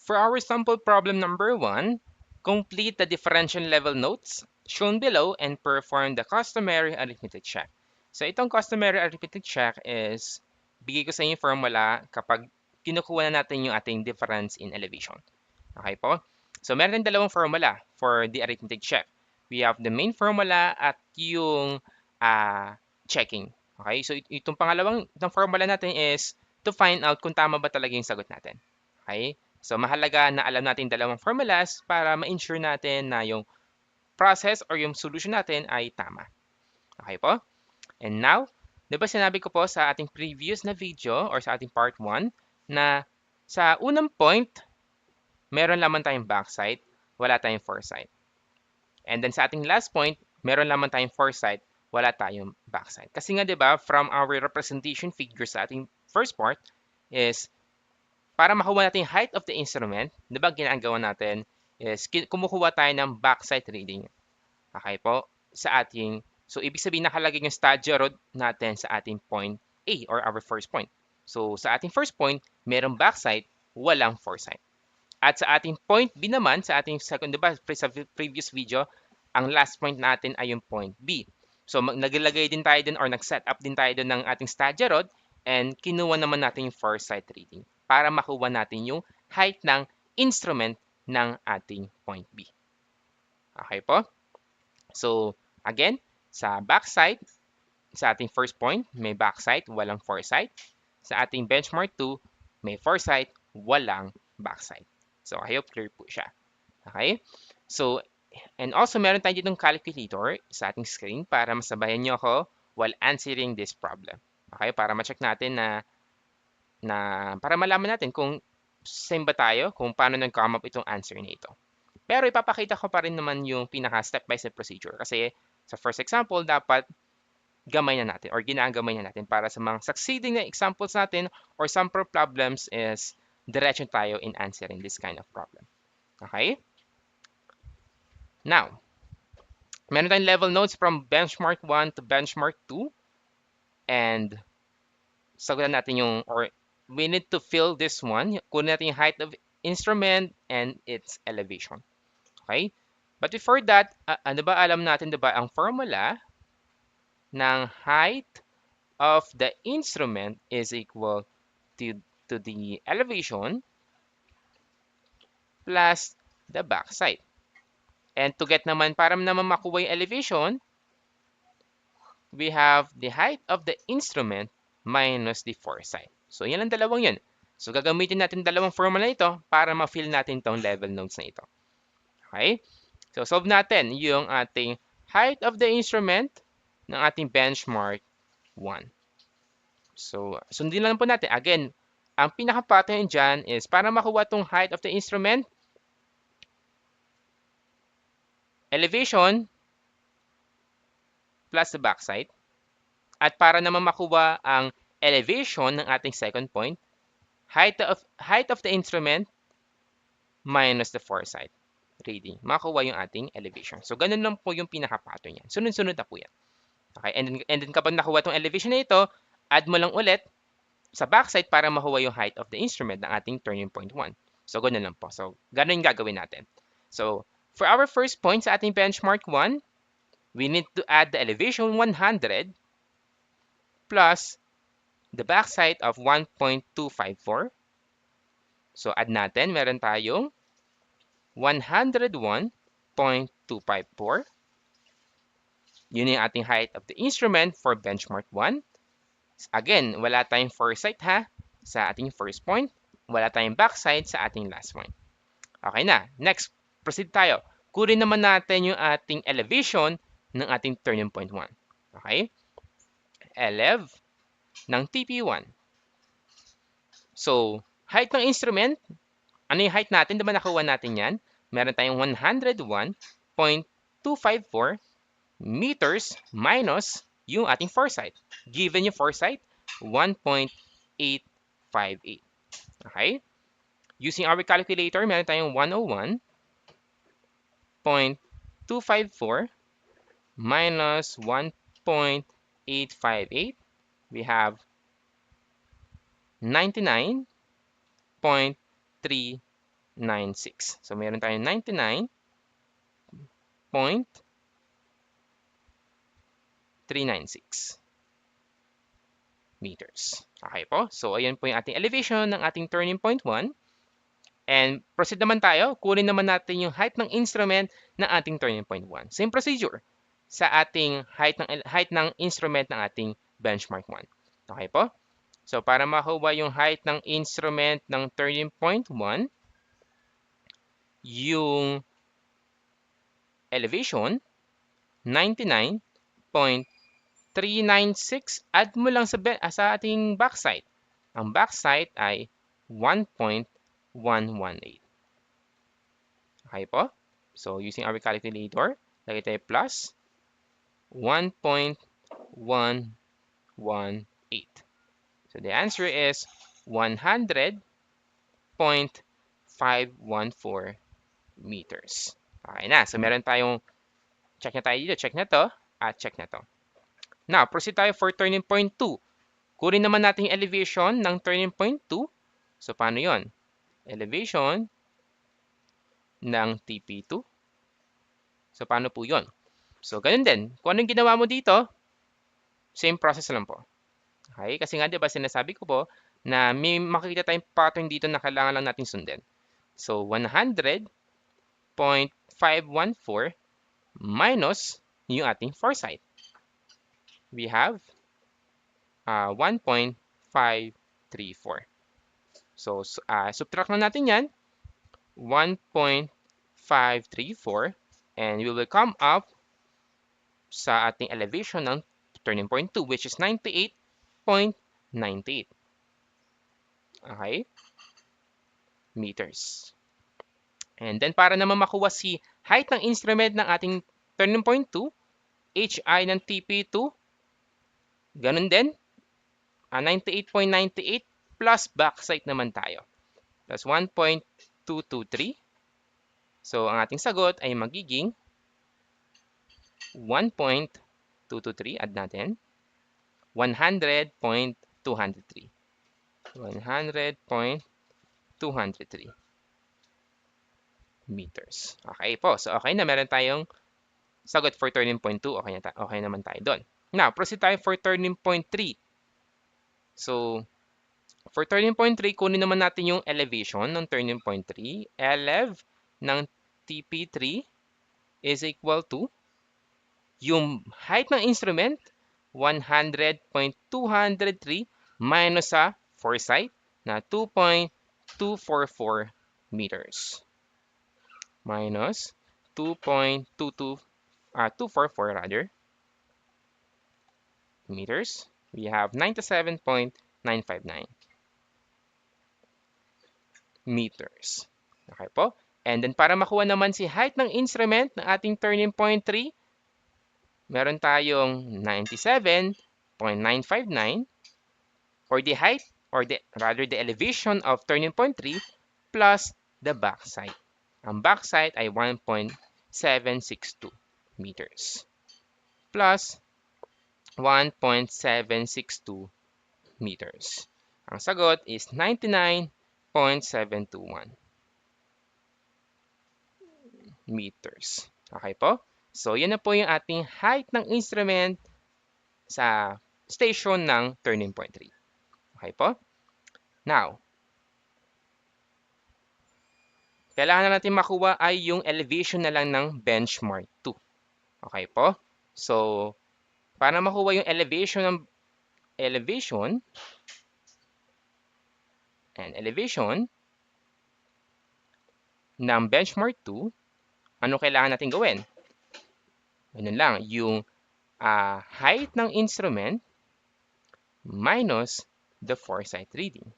For our sample problem number 1, complete the differential level notes shown below and perform the customary arithmetic check. So itong customary arithmetic check is bigay ko sa inyo yung formula kapag kinukuha na natin yung ating difference in elevation. Okay po? So meron tayong dalawang formula for the arithmetic check. We have the main formula at yung checking. Okay? So itong itong formula natin is to find out kung tama ba talaga yung sagot natin. Okay? So mahalaga na alam natin dalawang formulas para ma-ensure natin na yung process or yung solution natin ay tama. Okay po? And now, di ba sinabi ko po sa ating previous na video or sa ating part 1 na sa unang point, meron lamang tayong backside, wala tayong foresight. And then sa ating last point, meron lamang tayong foresight, wala tayong backside. Kasi nga 'di ba, from our representation figure sa ating first part is para makuha natin yung height of the instrument, 'di ba ginagawa natin is kumukuha tayo ng backside reading. Okay po? Sa ating so ibig sabihin nakalagay yung stadio rod natin sa ating point A or our first point. So sa ating first point, merong backside, walang foresight. At sa ating point B naman, sa ating second, di ba, sa previous video, ang last point natin ay yung point B. So naglagay din tayo din or nag-set up din tayo din ng ating stadia rod and kinuha naman natin yung foresight reading para makuha natin yung height ng instrument ng ating point B. Okay po? So, again, sa backside, sa ating first point, may backside, walang foresight. Sa ating benchmark 2, may foresight, walang backside. So, I hope clear po siya. Okay? So, and also meron tayo ditong calculator sa ating screen para masabayan nyo ako while answering this problem. Okay? Para ma-check natin para malaman natin kung same ba tayo, kung paano nag-come up itong answer na ito. Pero ipapakita ko pa rin naman yung pinaka step-by-step procedure kasi sa first example, dapat gamay na natin or ginagamay na natin para sa mga succeeding na examples natin or sample problems is diretso tayo in answering this kind of problem. Okay? Now, meron tayong level notes from benchmark 1 to benchmark 2 and sagutan natin yung or we need to fill this one. Kunin natin yung height of instrument and its elevation. Okay? But before that, ano ba alam natin, 'di ba, ang formula ng height of the instrument is equal to the elevation plus the backside. And to get naman, para naman makuha yung elevation, we have the height of the instrument minus the foresight. So, yan ang dalawang yun. So, gagamitin natin dalawang formula ito para ma-fill natin tong level notes na ito. Okay? So, solve natin yung ating height of the instrument ng ating benchmark 1. So, sundin lang po natin. Again, ang pinaka-pattern dyan is para makuha tong height of the instrument, elevation plus the backside. At para naman makuha ang elevation ng ating second point, height of the instrument minus the foresight reading. Makuha yung ating elevation. So, ganun lang po yung pinaka-pattern yan. Sunod-sunod na po yan. Okay? And then kapag nakuha itong elevation na ito, add mo lang ulit sa backside para makuha yung height of the instrument ng ating turning point 1. So, ganun lang po. So, ganun yung gagawin natin. So, for our first point sa ating benchmark 1, we need to add the elevation 100 plus the backside of 1.254. So, add natin. Meron tayong 101.254. Yun yung ating height of the instrument for benchmark 1. Again, wala tayong foresight ha sa ating first point. Wala tayong backside sa ating last point. Okay na. Next, proceed tayo. Kunin naman natin yung ating elevation ng ating turning point 1. Okay? Elev ng TP1. So, height ng instrument, ano yung height natin? Diba nakuha natin yan? Meron tayong 101.254 meters minus yung ating foresight. Given yung foresight, 1.858. Okay? Using our calculator, meron tayong 101.254 minus 1.858. We have 99.3 So, meron tayong 99.396 meters. Okay po? So, ayan po yung ating elevation ng ating turning point 1. And proceed naman tayo. Kunin naman natin yung height ng instrument ng ating turning point 1. Same procedure sa ating height ng instrument ng ating benchmark 1. Okay po? So, para makuha yung height ng instrument ng turning point 1, yung elevation, 99.396, add mo lang sa ating backside. Ang backside ay 1.118. Okay po? So, using our calculator, lagay tayo plus 1.118. So, the answer is 100.514 meters. Okay na. So, meron tayong check na tayo dito. Check na to at check na to. Now, proceed tayo for turning point 2. Kunin naman natin yung elevation ng turning point 2. So, paano yon? Elevation ng TP2. So, paano po yon? So, ganun din. Kung anong ginawa mo dito, same process lang po. Okay? Kasi nga, di ba, sinasabi ko po na may makikita tayong pattern dito na kailangan lang natin sundin. So, 100.514 minus yung ating foresight. We have 1.534. So, subtract na natin yan. 1.534 and we will come up sa ating elevation ng turning point 2 which is 98.98. Okay? Meters. And then para naman makuha si height ng instrument ng ating turning point 2, HI ng TP2, ganun din, 98.98 plus backside naman tayo. Plus 1.223. So, ang ating sagot ay magiging 1.223. Add natin. 100.203. 100.203 meters. Okay po. So, okay na. Meron tayong sagot for turning point 2. Okay naman tayo doon. Now, proceed tayo for turning point 3. So, for turning point 3, kunin naman natin yung elevation ng turning point 3. Elev ng TP3 is equal to yung height ng instrument, 100.203 minus sa foresight na 2.244 meters. Minus 2.244 rather meters. We have 97.959 meters. Okay po? And then para makuha naman si height ng instrument ng ating turning point 3, meron tayong 97.959 for the height or rather the elevation of turning point 3 plus the backside. Ang backside ay 1.762 meters plus 1.762 meters. Ang sagot is 99.721 meters. Okay po? So, yan na po yung ating height ng instrument sa station ng turning point 3. Okay po? Now, kailangan na natin makuha ay yung elevation na lang ng benchmark 2. Okay po? So, para makuha yung elevation ng benchmark 2, ano kailangan natin gawin? Ganun lang, yung height ng instrument minus the foresight reading.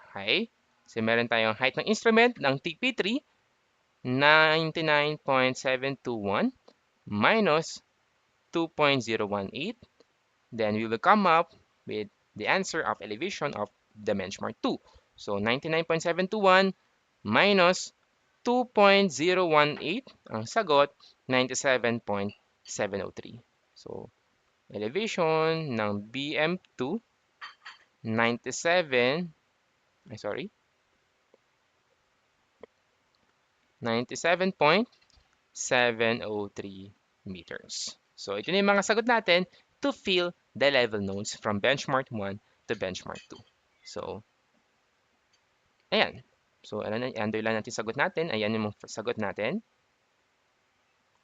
Okay? So, meron tayong height ng instrument ng TP3, 99.721 minus 2.018. Then, we will come up with the answer of elevation of the benchmark 2. So, 99.721 minus 2.018. Ang sagot, 97.703. So, elevation ng BM2, 97, 97.703 meters. So ito na yung mga sagot natin to fill the level nodes from benchmark 1 to benchmark 2. So, ayan. So, underline natin sagot natin. Ayan yung sagot natin.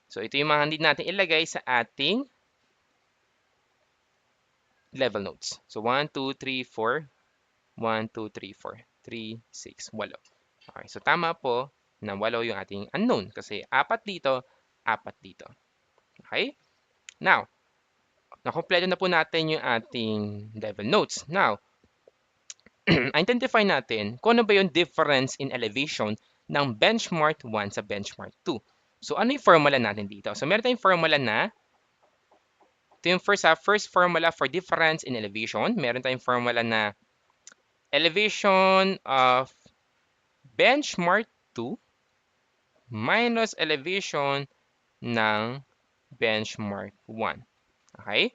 So, ito yung mga need natin ilagay sa ating level nodes. So, 1, 2, 3, 4. 1, 2, 3, 4. 3, 6, 8. Okay, so tama po na 8 yung ating unknown kasi 4 dito, 4 dito. Okay? Now, nakompleto na po natin yung ating level nodes. Now, identify natin kung ano ba yung difference in elevation ng benchmark 1 sa benchmark 2. So, ano yung formula natin dito? So, meron tayong formula na, ito yung first formula for difference in elevation. Meron tayong formula na elevation of benchmark 2 minus elevation ng benchmark 1. Okay?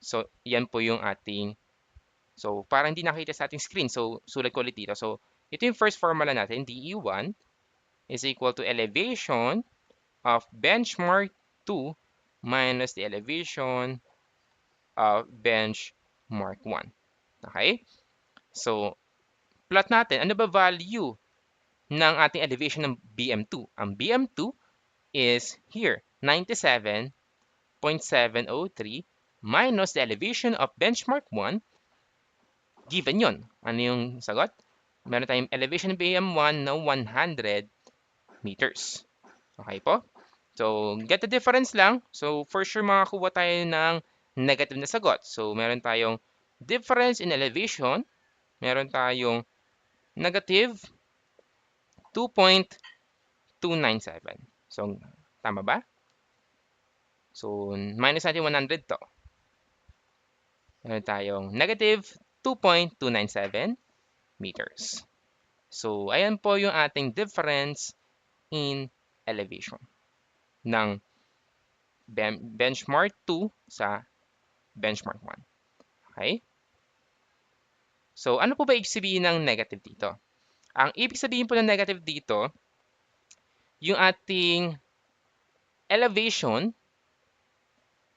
So, yan po yung ating, so parang hindi nakita sa ating screen. So, sulat ko ulit dito. So, ito yung first formula natin, DE1 is equal to elevation of benchmark 2 minus the elevation of benchmark 1. Okay? So, plot natin, ano ba value ng ating elevation ng BM2? Ang BM2 is here, 97.703 minus the elevation of benchmark 1, given yon. Ano yung sagot? Meron tayong elevation ng BM1 na 100 meters. Okay po? So, get the difference lang. So, for sure makakuha tayo ng negative na sagot. So, meron tayong difference in elevation. Meron tayong negative 2.297. So, tama ba? So, minus natin 100 to. Meron tayong negative 2.297 meters. So, ayan po yung ating difference in elevation ng benchmark 2 sa benchmark 1. Okay? So, ano po ba ibig sabihin ng negative dito? Ang ibig sabihin po ng negative dito, yung ating elevation,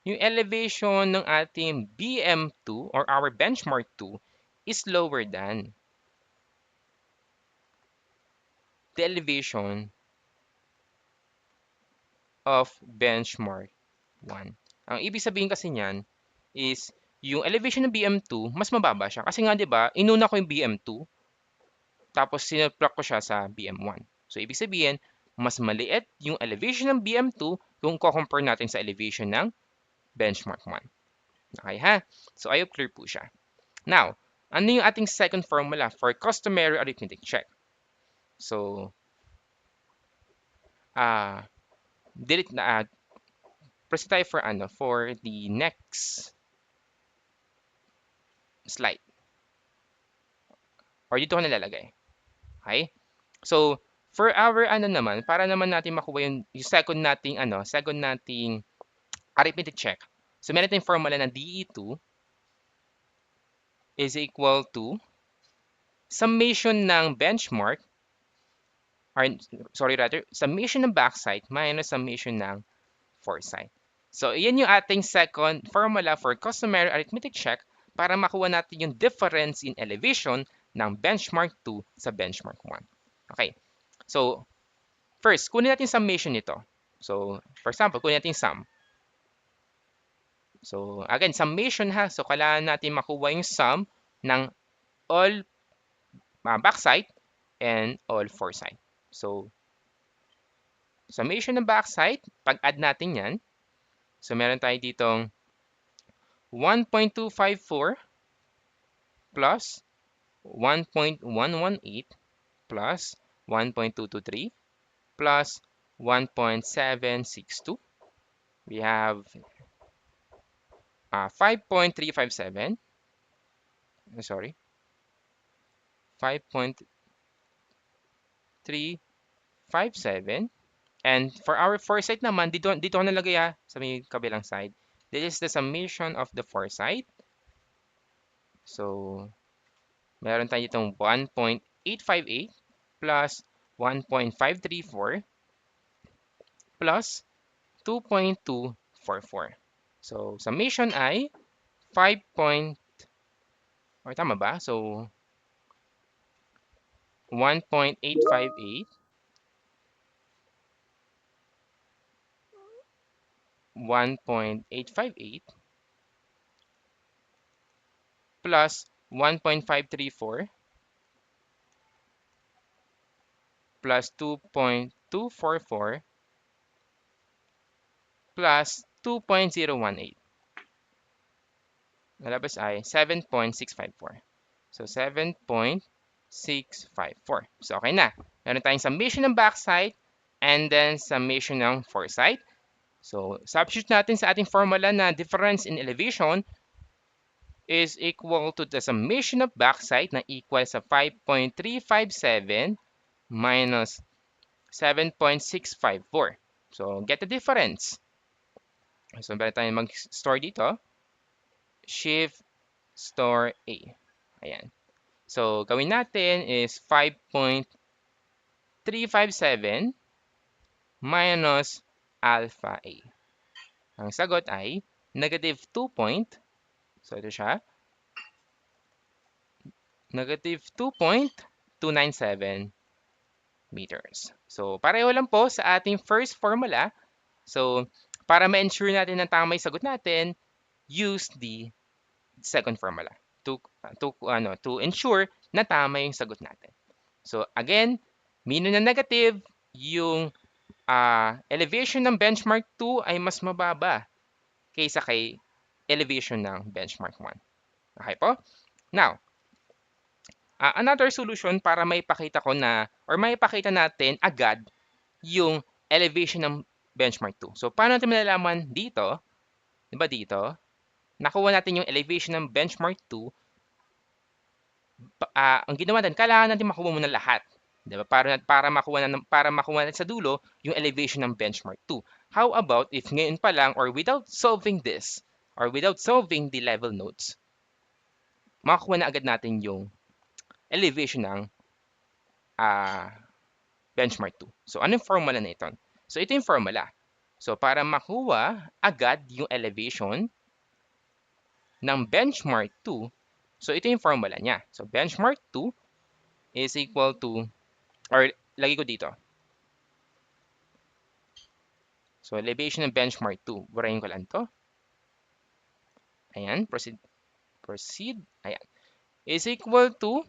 yung elevation ng ating BM2 or our benchmark 2 is lower than the elevation of benchmark 1. Ang ibig sabihin kasi niyan is yung elevation ng BM2, mas mababa siya. Kasi nga 'di ba, inuna ko yung BM2, tapos sinplot ko siya sa BM1. So ibig sabihin, mas maliit yung elevation ng BM2 kung ko-compare natin sa elevation ng benchmark 1. Okay ha? So I hope clear po siya. Now, ano yung ating second formula for customary arithmetic check? So, delete na, proceed tayo for the next slide. Or dito ko nalalagay. Okay? So, for our naman, para naman natin makuha yung second nating arithmetic check. So, meron tayong formula na DE2 is equal to summation ng benchmark, or summation ng backside minus summation ng foresight. So, yan yung ating second formula for customary arithmetic check para makuha natin yung difference in elevation ng benchmark 2 sa benchmark 1. Okay. So, first, kunin natin summation nito. So, for example, kunin natin sum. So, again, summation ha. So, kailangan natin makuha yung sum ng all backside and all foresight. So, summation ng backside, pag-add natin yan. So, meron tayo ditong 1.254 plus 1.118 plus 1.223 plus 1.762. We have 5.357. Sorry. 5.357. And for our foresight naman, dito ko nalagay sa may kabilang side. This is the summation of the foresight. So, meron tayo itong 1.858 plus 1.534 plus 2.244. So, summation ay 5 or tama ba? So, 1.858, 1.858 plus 1.534 plus 2.244 plus 2.018. Nalabas ay 7.654. So, 7.654. So, okay na. Meron tayong summation ng backside and then summation ng foresight. So, substitute natin sa ating formula na difference in elevation is equal to the summation of backside na equal sa 5.357 minus 7.654. So, get the difference. So, meron tayong mag-store dito. Shift store A. Ayan. So, gawin natin is 5.357 minus alpha A. Ang sagot ay negative 2 so, ito siya. Negative 2.297 meters. So, pareho lang po sa ating first formula. So, para ma-ensure natin na tama yung sagot natin, use the second formula to ensure na tama yung sagot natin. So, again, meaning na negative, yung elevation ng benchmark 2 ay mas mababa kaysa kay elevation ng benchmark 1. Okay po? Now, another solution para maipakita ko na or maipakita natin agad yung elevation ng benchmark 2. So, paano natin malalaman dito? Di ba dito? Nakuha natin yung elevation ng benchmark 2. Ang ginawa natin, kailangan natin makuha muna lahat. Di ba? Para makuha natin sa dulo yung elevation ng benchmark 2. How about if ngayon pa lang or without solving this or without solving the level notes, makakuha na agad natin yung elevation ng benchmark 2. So, anong formula na ito? So, ito yung formula. So, para makuha agad yung elevation ng benchmark 2, so ito yung formula niya. So, benchmark 2 is equal to, or lagi ko dito. So, elevation ng benchmark 2. Burahin ko lang to. Ayan, proceed. Ayan. Is equal to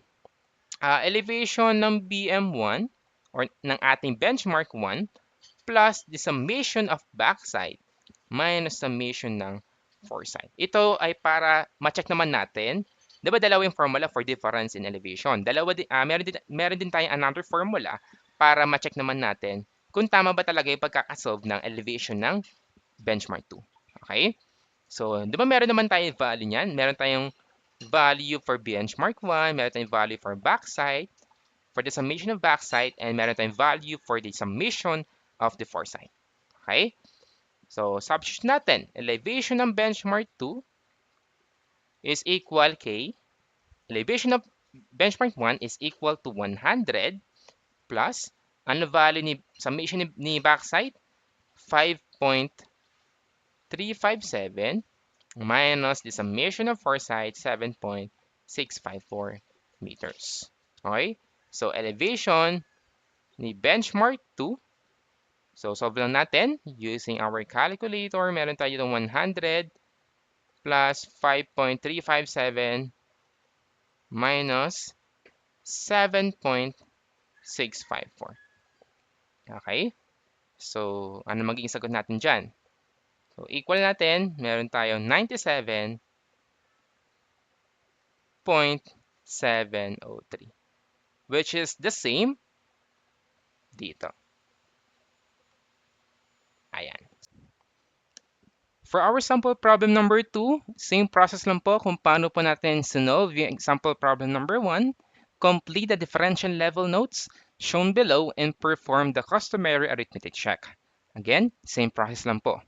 elevation ng BM1 or ng ating benchmark 1 plus the summation of backside minus summation ng foresight. Ito ay para ma-check naman natin. Di ba dalawa yung formula for difference in elevation? Meron din tayong another formula para ma-check naman natin kung tama ba talaga yung pagkakasolve ng elevation ng benchmark 2. Okay? So, di ba meron naman tayong value niyan? Meron tayong value for benchmark 1, meron tayong value for backside, for the summation of backside, and meron tayong value for the summation of the foresight. Okay? So, substitute natin. Elevation ng benchmark 2 is equal kay elevation of benchmark 1 is equal to 100 plus ano value ni summation ni backside? 5.357 minus the summation of foresight 7.654 meters. Okay? So, elevation ni benchmark 2. So, solve lang natin using our calculator. Meron tayo itong 100 plus 5.357 minus 7.654. Okay? So, ano magiging sagot natin dyan? So, equal natin, meron tayong 97.703, which is the same dito. Ayan. For our sample problem number 2, same process lang po kung paano po natin solve yung example problem number 1. Complete the differential level notes shown below and perform the customary arithmetic check. Again, same process lang po.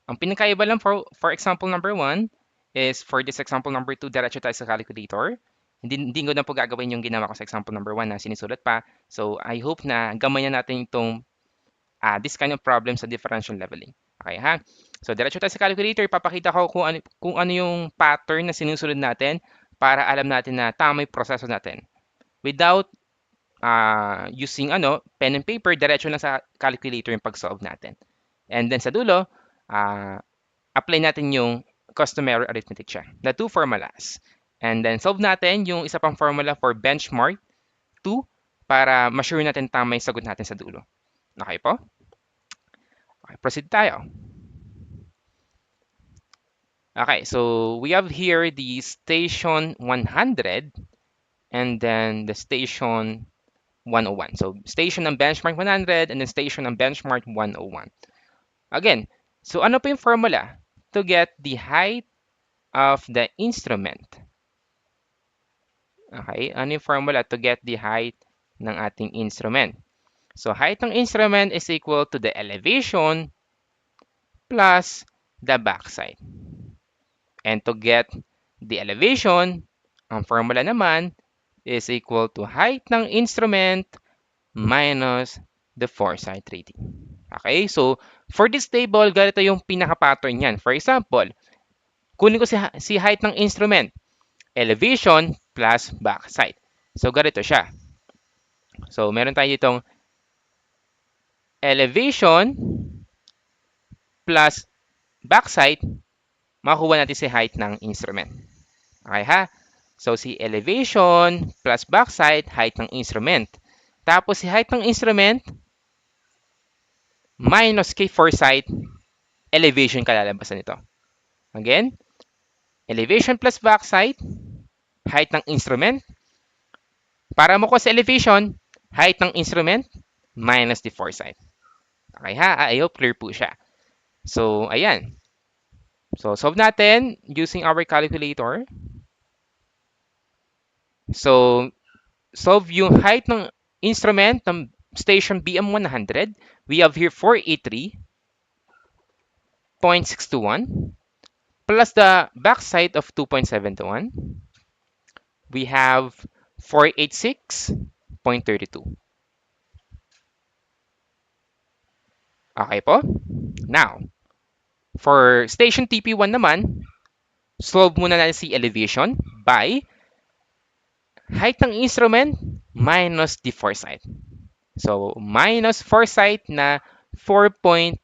Ang pinakaiba lang for example number 1 is for this example number 2, diretso tayo sa calculator. Hindi ko na po gagawin yung ginawa ko sa example number 1 na sinusulat pa. So, I hope na gamayan natin itong this kind of problem sa differential leveling. Okay ha? So diretso tayo sa calculator, ipapakita ko kung ano yung pattern na sinusunod natin para alam natin na tama yung proseso natin. Without using pen and paper, diretso lang sa calculator yung pag-solve natin. And then sa dulo, apply natin yung customary arithmetic check, the two formulas. And then solve natin yung isa pang formula for benchmark 2 para ma-sure natin tama yung sagot natin sa dulo. Okay po? Okay, proceed tayo. Okay, so we have here the station 100 and then the station 101. So station ng benchmark 100 and then station ng benchmark 101. Again, so ano pa yung formula to get the height of the instrument? Okay, ano yung formula to get the height ng ating instrument? So height ng instrument is equal to the elevation plus the backside. And to get the elevation, ang formula naman is equal to height ng instrument minus the foresight rating. Okay, so for this table, ganito yung pinaka-pattern niyan. For example, kunin ko si height ng instrument, elevation plus backside. So ganito siya. So meron tayo ditong elevation plus backside, makuha natin si height ng instrument. Okay ha? So si elevation plus backside, height ng instrument. Tapos si height ng instrument minus k foresight, elevation kalalabasan nito. Again, elevation plus backside, height ng instrument. Para mo ko sa elevation, height ng instrument minus the foresight. Okay ha? I hope clear po siya. So, ayan. So, solve natin using our calculator. So, solve yung height ng instrument ng station BM100. We have here 483.621 plus the backside of 2.721. We have 486.32. Okay po? Now, for station TP1 naman, solve muna natin si elevation by height ng instrument minus the foresight. So, minus foresight na 4.88.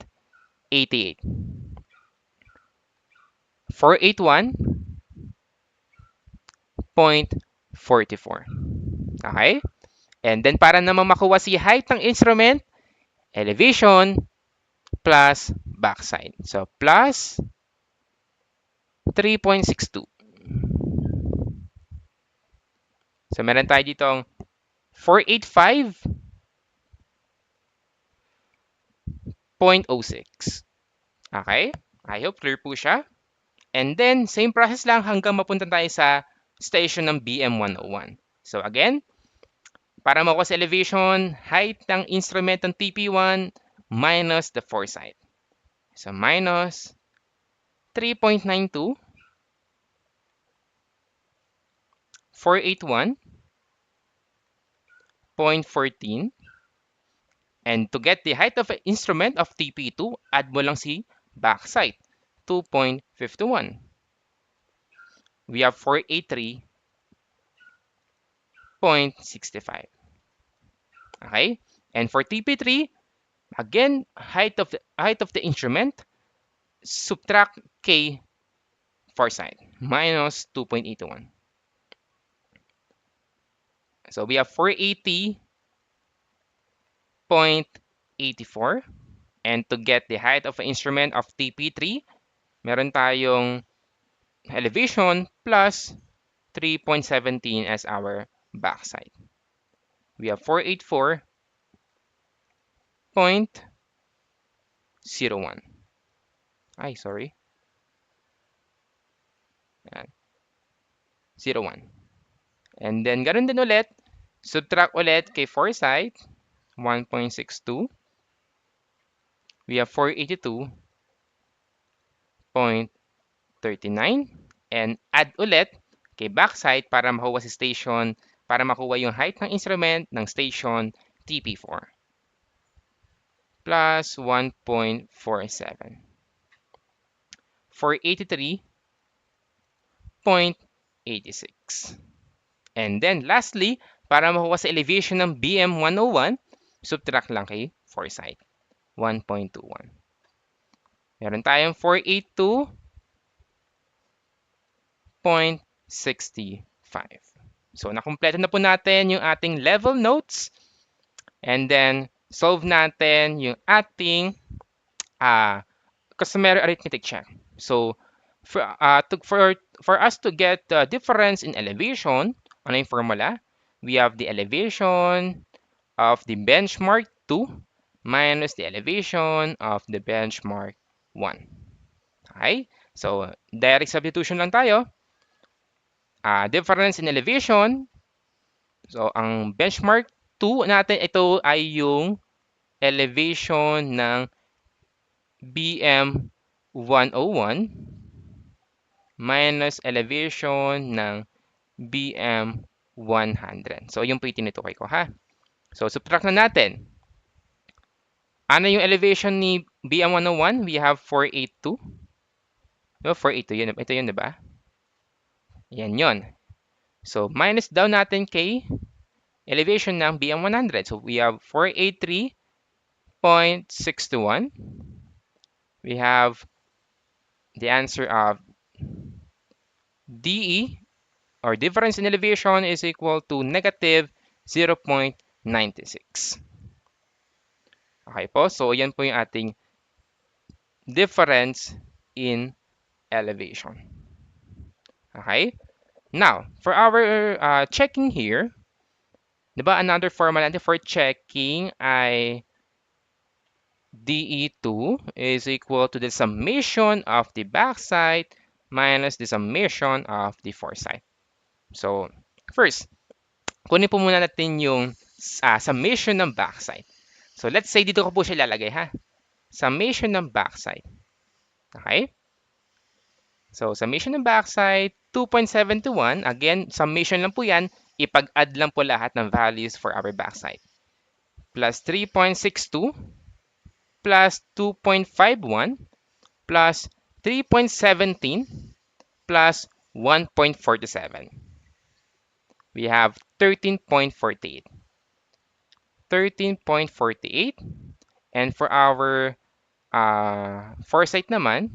481.44. Okay? And then para naman makuha si height ng instrument, elevation plus backside. So, plus 3.62. So, meron tayo ditong 485.06. Okay? I hope clear po siya. And then, same process lang hanggang mapunta tayo sa station ng BM101. So, again, para makuha sa elevation, height ng instrument ng TP1 minus the foresight. So, minus 3.92, 481.14. And to get the height of the instrument of TP2, add mo lang si backside, 2.51. We have 483.65. Okay? And for TP3, again, height of the instrument, subtract K foresight, minus 2.81. So we have 480.84. And to get the height of the instrument of TP3, meron tayong elevation plus 3.17 as our backside. We have 484.01. Ay, sorry. Ayan. 01. And then, ganun din ulit. Subtract ulit kay foresight, 1.62. We have 482.39. And add ulit kay backside para makuha si station, para makuha yung height ng instrument ng station TP4. plus 1.47. 483.86. And then lastly, para makuha sa elevation ng BM101, subtract lang kay foresight, 1.21. Meron tayong 482.65. So nakumpleto na po natin yung ating level notes, and then solve natin yung ating customary arithmetic check. So for us to get the difference in elevation, ano yung formula? We have the elevation of the benchmark 2 minus the elevation of the benchmark 1. Okay? So, direct substitution lang tayo. Difference in elevation. So, ang benchmark 2 natin, ito ay yung elevation ng BM 101 minus elevation ng BM 100. So, yung po yung tinutukoy ko, ha? So, subtract na natin. Ano yung elevation ni BM101? We have 482. No, 482. Yun, ito yun, diba? Yan yun. So, minus daw natin kay elevation ng BM100. So, we have 483.61. We have the answer of DE, or difference in elevation, is equal to negative 0.96. Okay po, so yan po yung ating difference in elevation. Okay? Now, for our checking here, di ba another formula natin for checking ay DE2 is equal to the summation of the backside minus the summation of the foresight. So, first, kunin po muna natin yung summation ng backside. So, let's say dito ko po siya lalagay, ha? Summation ng backside. Okay? So, summation ng backside, 2.721. Again, summation lang po yan. Ipag-add lang po lahat ng values for our backside. Plus 3.62, plus 2.51, plus 3.17, plus 1.47. We have 13.48. 13.48. And for our foresight naman,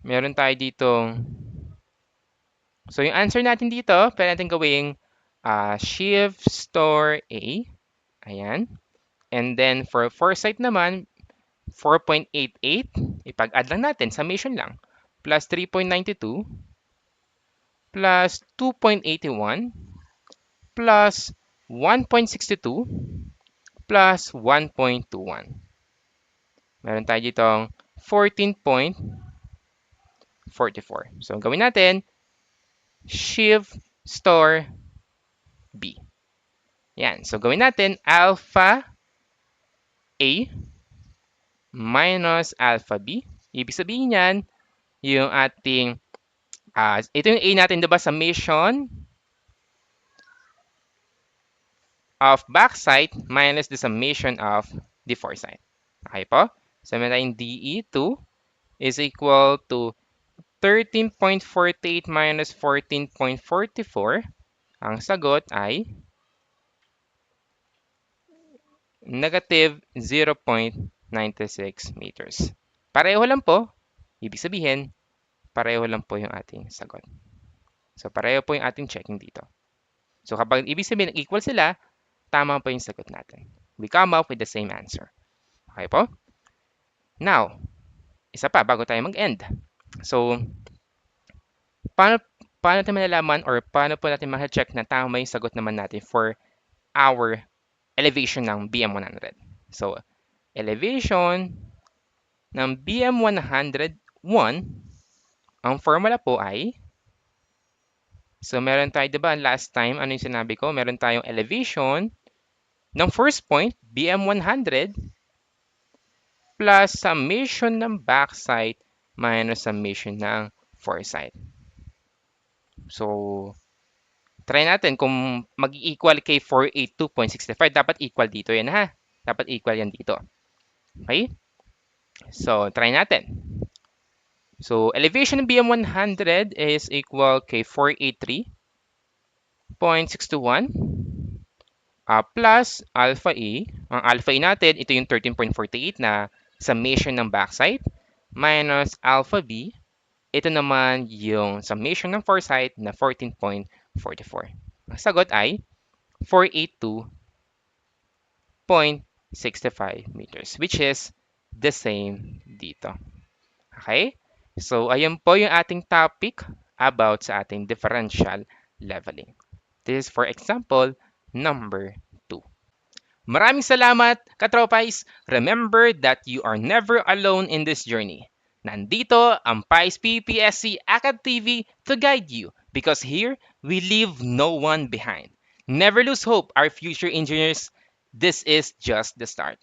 meron tayo ditong, so yung answer natin dito, pwede natin gawing shift store A. Ayan. And then for foresight naman, 4.88. Ipag-add lang natin, summation lang. Plus 3.92, plus 2.81, plus 1.62, plus 1.21. Meron tayo ditong 14.44. So, ang gawin natin, shift store B. Yan. So, gawin natin alpha A minus alpha B. Ibig sabihin yan, yung ating, ito yung A natin, diba? Summation of backside minus the summation of the foresight. Okay po? So, meron tayong DE2 is equal to 13.48 minus 14.44. Ang sagot ay negative 0.96 meters. Pareho lang po. Ibig sabihin, pareho lang po yung ating sagot. So, pareho po yung ating checking dito. So, kapag ibig sabihin equal sila, tama po yung sagot natin. We come up with the same answer. Okay po? Now, isa pa bago tayo mag-end. So, paano natin malalaman or paano po natin ma-check na tama yung sagot naman natin for our elevation ng BM100? So, elevation ng BM101, ang formula po ay, so meron tayo, diba, last time, ano yung sinabi ko? Meron tayong elevation ng first point, BM100, plus summation ng backside minus summation ng foresight. So, try natin kung mag-equal kay 482.65. Dapat equal dito yan, ha? Dapat equal yan dito. Okay? So, try natin. So, elevation ng BM100 is equal kay 483.621 plus alpha E. Ang alpha E natin, ito yung 13.48 na summation ng backside minus alpha B. Ito naman yung summation ng foresight na 14.44. Ang sagot ay 482.65 meters, which is the same dito. Okay? So, ayan po yung ating topic about sa ating differential leveling. This is for example number 2. Maraming salamat, katropais! Remember that you are never alone in this journey. Nandito ang PICE PPSC Acad TV to guide you because here we leave no one behind. Never lose hope, our future engineers. This is just the start.